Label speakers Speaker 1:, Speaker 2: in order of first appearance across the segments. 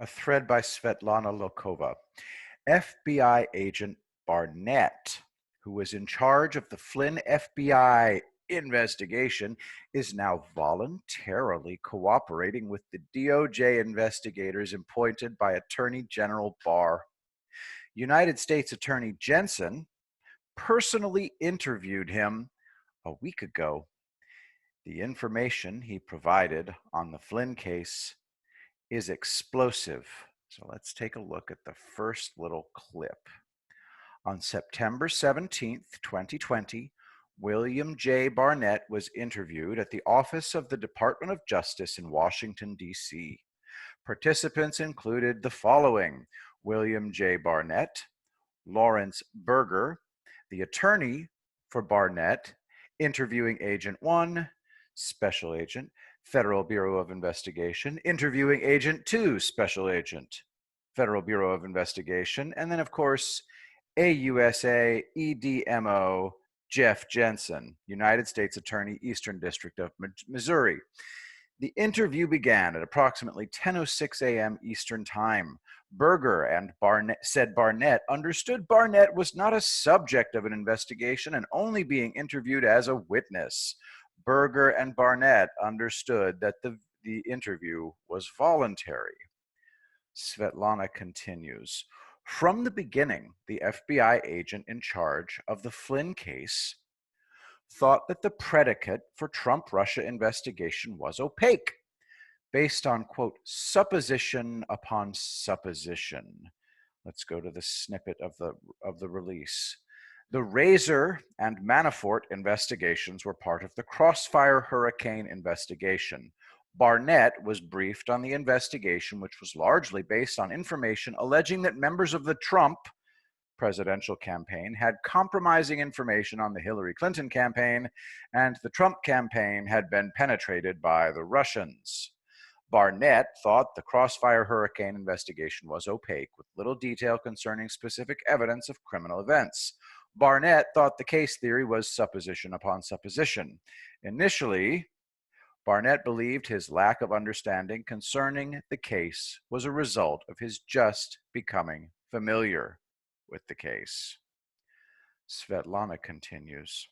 Speaker 1: A thread by Svetlana Lokova. FBI agent Barnett, who was in charge of the Flynn FBI investigation, is now voluntarily cooperating with the DOJ investigators appointed by Attorney General Barr. United States Attorney Jensen personally interviewed him a week ago. The information he provided on the Flynn case is explosive. So let's take a look at the first little clip. On September 17th, 2020, William J. Barnett was interviewed at the office of the Department of Justice in Washington, D.C. Participants included the following: William J. Barnett, Lawrence Berger, the attorney for Barnett, interviewing Agent 1, Special Agent, Federal Bureau of Investigation, interviewing Agent 2, Special Agent, Federal Bureau of Investigation, and then, of course, AUSA EDMO Jeff Jensen, United States Attorney, Eastern District of Missouri. The interview began at approximately 10:06 a.m. Eastern Time. Berger and Barnett said Barnett understood Barnett was not a subject of an investigation and only being interviewed as a witness. Berger and Barnett understood that the interview was voluntary. Svetlana continues. From the beginning, the FBI agent in charge of the Flynn case thought that the predicate for Trump-Russia investigation was opaque, based on, quote, supposition upon supposition. Let's go to the snippet of the release. The Razor and Manafort investigations were part of the Crossfire Hurricane investigation. Barnett was briefed on the investigation, which was largely based on information alleging that members of the Trump presidential campaign had compromising information on the Hillary Clinton campaign, and the Trump campaign had been penetrated by the Russians. Barnett thought the Crossfire Hurricane investigation was opaque, with little detail concerning specific evidence of criminal events. Barnett thought the case theory was supposition upon supposition. Initially, Barnett believed his lack of understanding concerning the case was a result of his just becoming familiar with the case. Svetlana continues.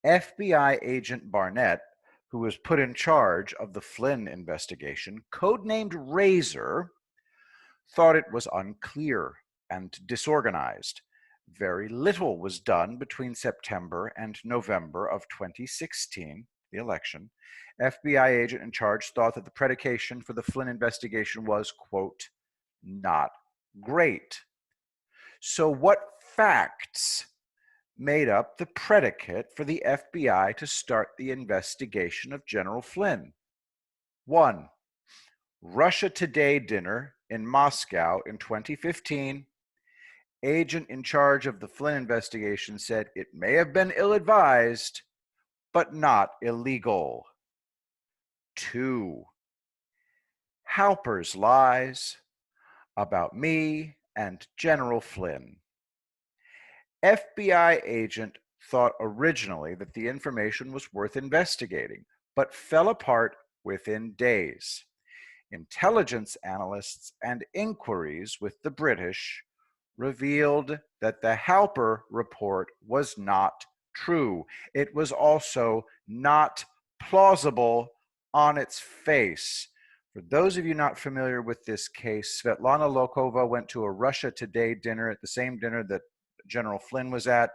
Speaker 1: FBI agent Barnett, who was put in charge of the Flynn investigation, codenamed Razor, thought it was unclear and disorganized. Very little was done between September and November of 2016, the election. FBI agent in charge thought that the predication for the Flynn investigation was, quote, not great. So what facts made up the predicate for the FBI to start the investigation of General Flynn? 1. Russia Today dinner in Moscow in 2015. Agent in charge of the Flynn investigation said it may have been ill-advised, but not illegal. 2. Halper's lies about me and General Flynn. FBI agent thought originally that the information was worth investigating, but fell apart within days. Intelligence analysts and inquiries with the British revealed that the Halper report was not true. It was also not plausible on its face. For those of you not familiar with this case, Svetlana Lokova went to a Russia Today dinner at the same dinner that General Flynn was at.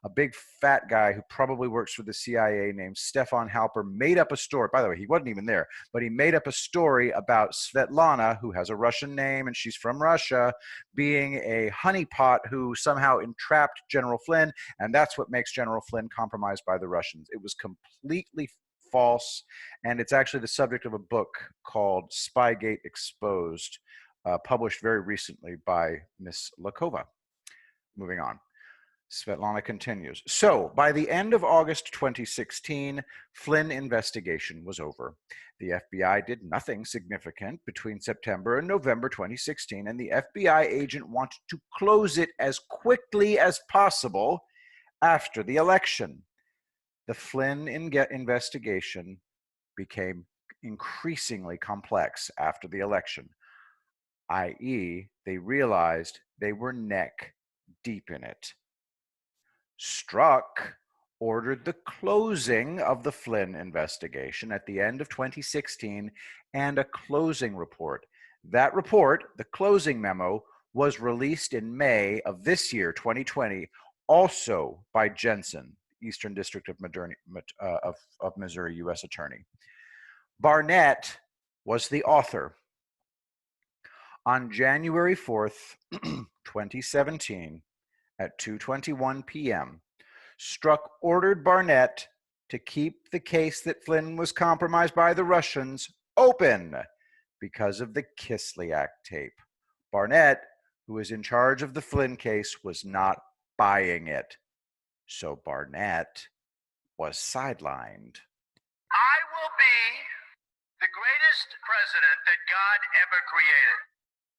Speaker 1: A big fat guy who probably works for the CIA named Stefan Halper made up a story. By the way, he wasn't even there, but he made up a story about Svetlana, who has a Russian name and she's from Russia, being a honeypot who somehow entrapped General Flynn, and that's what makes General Flynn compromised by the Russians. It was completely false, and it's actually the subject of a book called Spygate Exposed, published very recently by Miss Lakova. Moving on. Svetlana continues. So, by the end of August 2016, Flynn investigation was over. The FBI did nothing significant between September and November 2016, and the FBI agent wanted to close it as quickly as possible after the election. The Flynn investigation became increasingly complex after the election. i.e., they realized they were neck deep in it. Strzok ordered the closing of the Flynn investigation at the end of 2016 and a closing report. That report, the closing memo, was released in May of this year, 2020, also by Jensen, Eastern District of Missouri U.S. Attorney. Barnett was the author. On January 4th, 2017, at 2:21 p.m., Strzok ordered Barnett to keep the case that Flynn was compromised by the Russians open because of the Kislyak tape. Barnett, who was in charge of the Flynn case, was not buying it. So Barnett was sidelined.
Speaker 2: I will be the greatest president that God ever created.